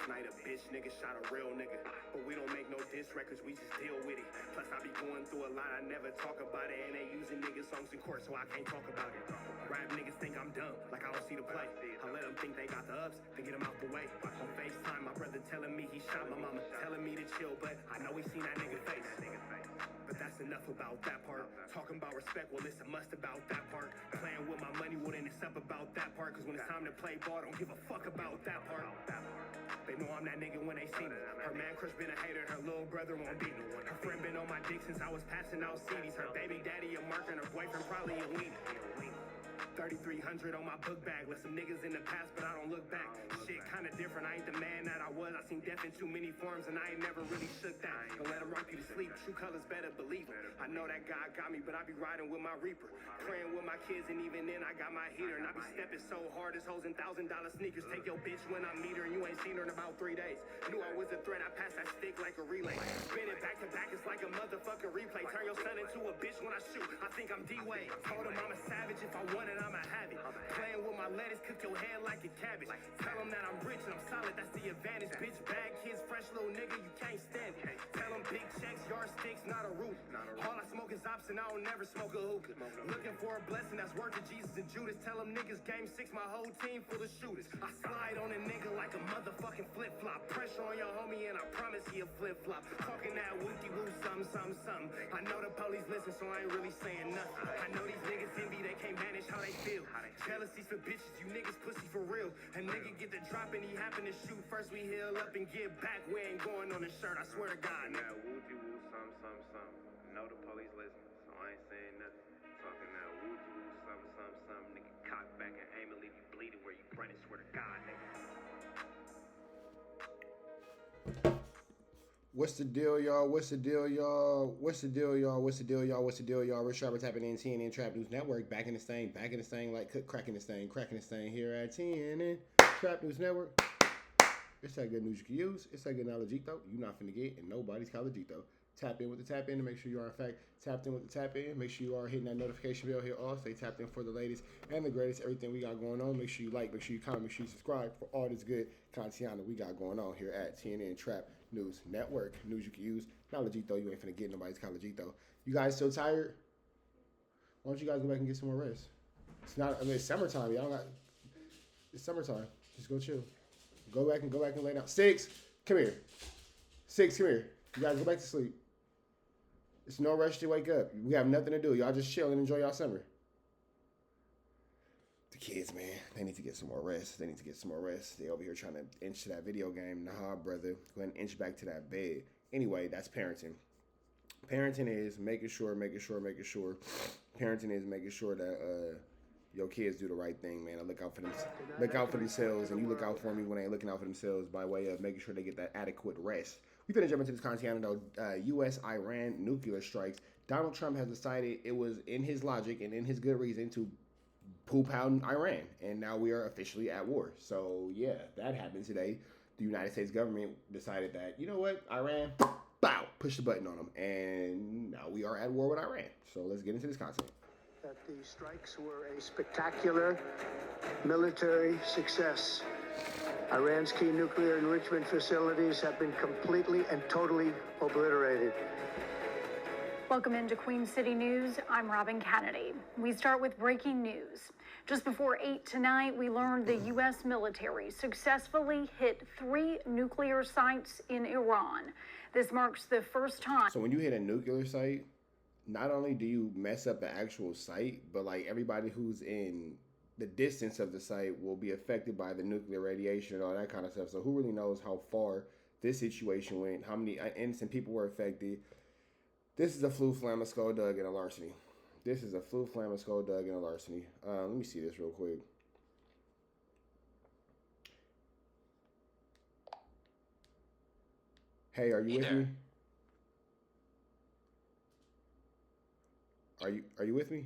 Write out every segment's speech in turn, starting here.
night a bitch nigga shot a real nigga. But we don't make no diss records, we just deal with it. Plus I be going through a lot, I never talk about it. And they using nigga songs in court, so I can't talk about it. Rap niggas think I'm dumb, like I don't see the play. I let them think they got the ups, then get them out the way. On FaceTime, my brother telling me he shot my mama, telling me to chill, but I know he seen that nigga face. But that's enough about that part. Talking about respect, well, it's a must about that part. Playing with my money, well, then it's up about that part. Cause when it's time to play ball, don't give a fuck about that part. They know I'm that nigga when they see me. Her man crush been a hater, her little brother won't beat me. Her friend been on my dick since I was passing out CDs. Her baby daddy a mark and her boyfriend probably a weenie. 3,300 on my book bag. Left some niggas in the past, but I don't look back. Shit kinda different, I ain't the man that I was. I seen death in too many forms, and I ain't never really shook that. Don't let them rock you to sleep, true colors better believe it. I know that God got me, but I be riding with my reaper. Praying with my kids, and even then I got my heater. And I be stepping so hard, it's hoes in $1,000 sneakers. Take your bitch when I meet her, and you ain't seen her in about 3 days. Knew I was a threat, I passed that stick like a relay. Spin it back to back, it's like a motherfucking replay. Turn your son into a bitch when I shoot, I think I'm D-Wade. Told him I'm a savage, if I want it, I'ma have it. Playing with my lettuce, cook your head like a cabbage. Tell them that I'm rich and I'm solid, that's the advantage. Bitch, bad kids, fresh little nigga, you can't stand it. Tell them big checks, yardsticks, not a roof. All I smoke is ops and I don't never smoke a hookah. Looking for a blessing that's worth it, Jesus and Judas. Tell them niggas game 6, my whole team full of shooters. I slide on a nigga like a motherfucking flip-flop. Pressure on your homie and I promise he a flip-flop. Talking that wookie-woo, something. I know the police listen, so I ain't really saying nothing. I know these niggas envy, they can't manage how they feel. Jealousy's for bitches, you niggas pussy for real. A nigga get the drop and he happen to shoot. First we heal up and get back. We ain't going on the shirt, I swear to God. Now woo-dee-woo, something. I know the police listen, so I ain't saying nothing. Talking that woo-dee-woo, something. Nigga cock back and aim and leave you bleeding where you running. Swear to God, nigga. What's the deal, y'all? What's the deal, y'all? Rich Robert tapping in TNN Trap News Network. Back in this thing like cracking this thing here at TNN Trap News Network. It's that good news you can use. It's that good knowledge, though. You not finna get, and nobody's college, though. Tap in with the tap in to make sure you are, in fact, tapped in with the tap in. Make sure you are hitting that notification bell here. Also, stay tapped in for the latest and the greatest. Everything we got going on. Make sure you like, make sure you comment, make sure you subscribe for all this good content that we got going on here at TNN Trap News Network. News you can use. Knowledge, though. You ain't finna get nobody's college, though. You guys still tired? Why don't you guys go back and get some more rest? It's not, I mean, it's summertime. Y'all got, it's summertime. Just go chill. Go back and lay down. 6, come here. 6, come here. You guys go back to sleep. It's no rush to wake up. We have nothing to do. Y'all just chill and enjoy y'all summer. The kids, man, they need to get some more rest. They over here trying to inch to that video game. Nah, brother. Go ahead and inch back to that bed. Anyway, that's parenting. Parenting is making sure. Parenting is making sure that your kids do the right thing, man. I look out for themselves, and you look out for me when they ain't looking out for themselves by way of making sure they get that adequate rest. We finna jump into this content, though. U.S.-Iran nuclear strikes. Donald Trump has decided it was in his logic and in his good reason to poop out Iran, and now we are officially at war. So, yeah, that happened today. The United States government decided that, you know what, Iran, bow, push the button on them, and now we are at war with Iran. So let's get into this content. That the strikes were a spectacular military success. Iran's key nuclear enrichment facilities have been completely and totally obliterated. Welcome into Queen City News. I'm Robin Kennedy. We start with breaking news. Just before 8 tonight, we learned the U.S. military successfully hit 3 nuclear sites in Iran. This marks the first time. So when you hit a nuclear site, not only do you mess up the actual site, but like everybody who's in the distance of the site will be affected by the nuclear radiation and all that kind of stuff. So who really knows how far this situation went, how many innocent people were affected. This is a flu, flamma, skull dug, and a larceny. Let me see this real quick. Hey, are you with me? Are you with me?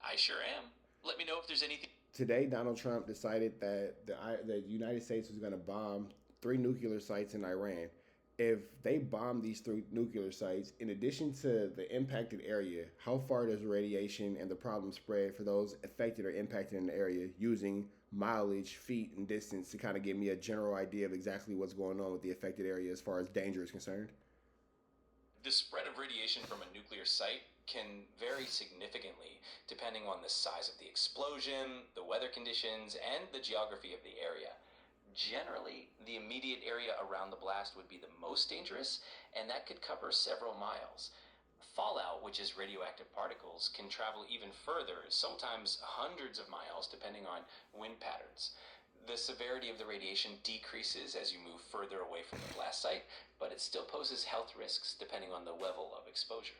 I sure am. Let me know if there's anything. Today, Donald Trump decided that the United States was going to bomb 3 nuclear sites in Iran. If they bomb these 3 nuclear sites, in addition to the impacted area, how far does radiation and the problem spread for those affected or impacted in the area using mileage, feet, and distance to kind of give me a general idea of exactly what's going on with the affected area as far as danger is concerned? The spread of radiation from a nuclear site can vary significantly depending on the size of the explosion, the weather conditions, and the geography of the area. Generally, the immediate area around the blast would be the most dangerous, and that could cover several miles. Fallout, which is radioactive particles, can travel even further, sometimes hundreds of miles, depending on wind patterns. The severity of the radiation decreases as you move further away from the blast site, but it still poses health risks depending on the level of exposure.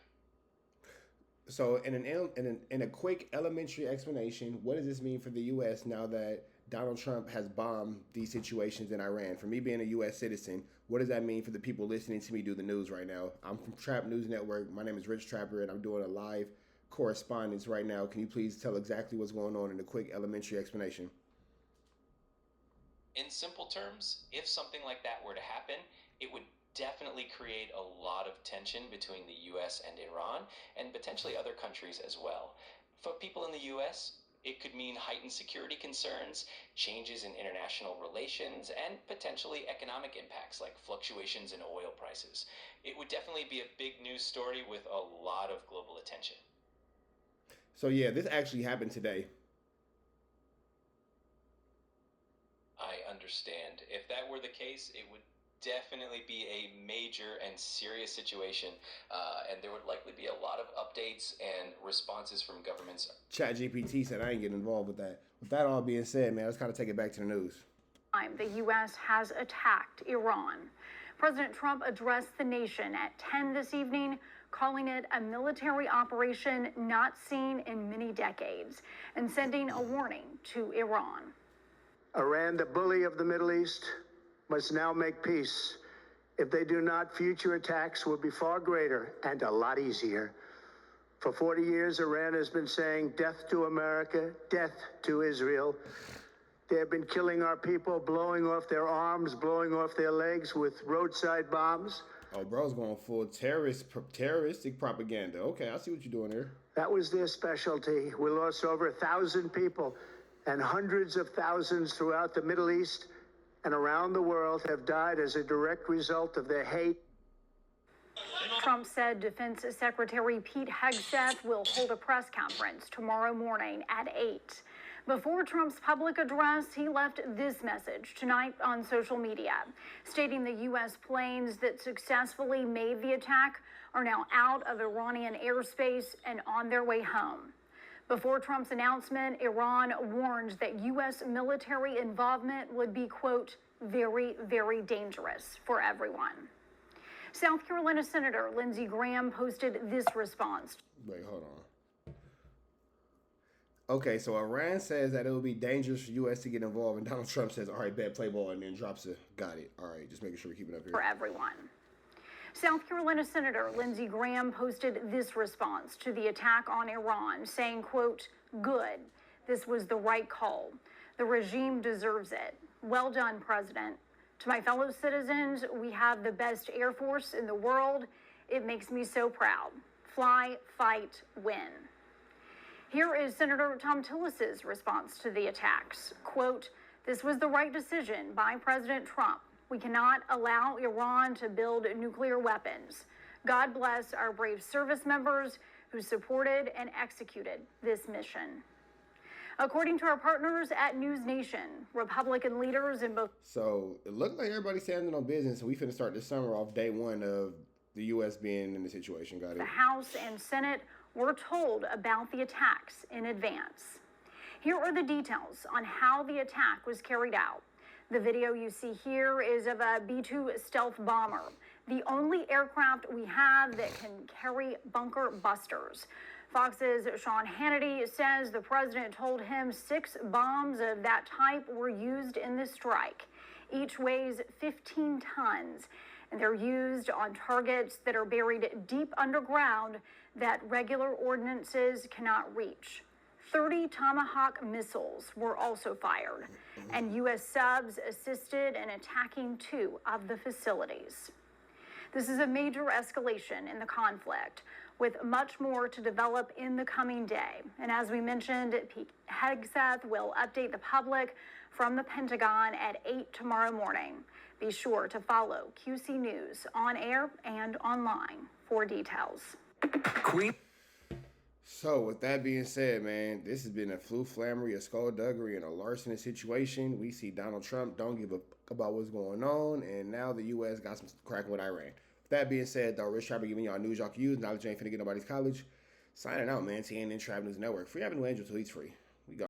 So, in a quick elementary explanation, what does this mean for the U.S. now that Donald Trump has bombed these situations in Iran? For me being a U.S. citizen, what does that mean for the people listening to me do the news right now? I'm from Trap News Network. My name is Rich Trapper, and I'm doing a live correspondence right now. Can you please tell exactly what's going on in a quick elementary explanation? In simple terms, if something like that were to happen, it would definitely create a lot of tension between the US and Iran, and potentially other countries as well. For people in the US, it could mean heightened security concerns, changes in international relations, and potentially economic impacts like fluctuations in oil prices. It would definitely be a big news story with a lot of global attention. So yeah, this actually happened today. I understand. If that were the case, it would definitely be a major and serious situation, and there would likely be a lot of updates and responses from governments. ChatGPT said I ain't getting involved with that. With that all being said, man, let's kind of take it back to the news. The U.S. has attacked Iran. President Trump addressed the nation at 10 this evening, calling it a military operation not seen in many decades, and sending a warning to Iran. Iran, the bully of the Middle East, must now make peace. If they do not, future attacks will be far greater and a lot easier. For 40 years, Iran has been saying death to America, death to Israel. They have been killing our people, blowing off their arms, blowing off their legs with roadside bombs. Oh, bro's going full terroristic propaganda. Okay, I see what you're doing here. That was their specialty. We lost over 1,000 people, and hundreds of thousands throughout the Middle East and around the world have died as a direct result of their hate. Trump said Defense Secretary Pete Hegseth will hold a press conference tomorrow morning at 8. Before Trump's public address, he left this message tonight on social media, stating the U.S. planes that successfully made the attack are now out of Iranian airspace and on their way home. Before Trump's announcement, Iran warned that U.S. military involvement would be, quote, very, very dangerous for everyone. South Carolina Senator Lindsey Graham posted this response. Wait, hold on. Okay, so Iran says that it will be dangerous for U.S. to get involved, and Donald Trump says, all right, bet, play ball, and then drops it. Got it. All right, just making sure we keep it up here. For everyone. South Carolina Senator Lindsey Graham posted this response to the attack on Iran, saying, quote, good. This was the right call. The regime deserves it. Well done, President. To my fellow citizens, we have the best Air Force in the world. It makes me so proud. Fly, fight, win. Here is Senator Tom Tillis's response to the attacks. Quote, this was the right decision by President Trump. We cannot allow Iran to build nuclear weapons. God bless our brave service members who supported and executed this mission. According to our partners at News Nation, Republican leaders in both... So it looked like everybody's standing on business, and we finna start this summer off day one of the U.S. being in the situation. Got it? The House and Senate were told about the attacks in advance. Here are the details on how the attack was carried out. The video you see here is of a B-2 stealth bomber, the only aircraft we have that can carry bunker busters. Fox's Sean Hannity says the president told him 6 bombs of that type were used in this strike. Each weighs 15 tons, and they're used on targets that are buried deep underground that regular ordnances cannot reach. 30 Tomahawk missiles were also fired, and U.S. subs assisted in attacking 2 of the facilities. This is a major escalation in the conflict. with much more to develop in the coming day. And as we mentioned, Pete Hegseth will update the public from the Pentagon at 8 tomorrow morning. Be sure to follow QC News on air and online for details. Queen. So, with that being said, man, this has been a flumflammery, a skullduggery, and a larceny situation. We see Donald Trump don't give a fuck about what's going on, and now the U.S. got some cracking with Iran. With that being said, though, Rich Trapper giving y'all news y'all can use. Knowledge ain't finna get nobody's college. Signing out, man. CNN Trap News Network. Free Avenue Angel till he's free.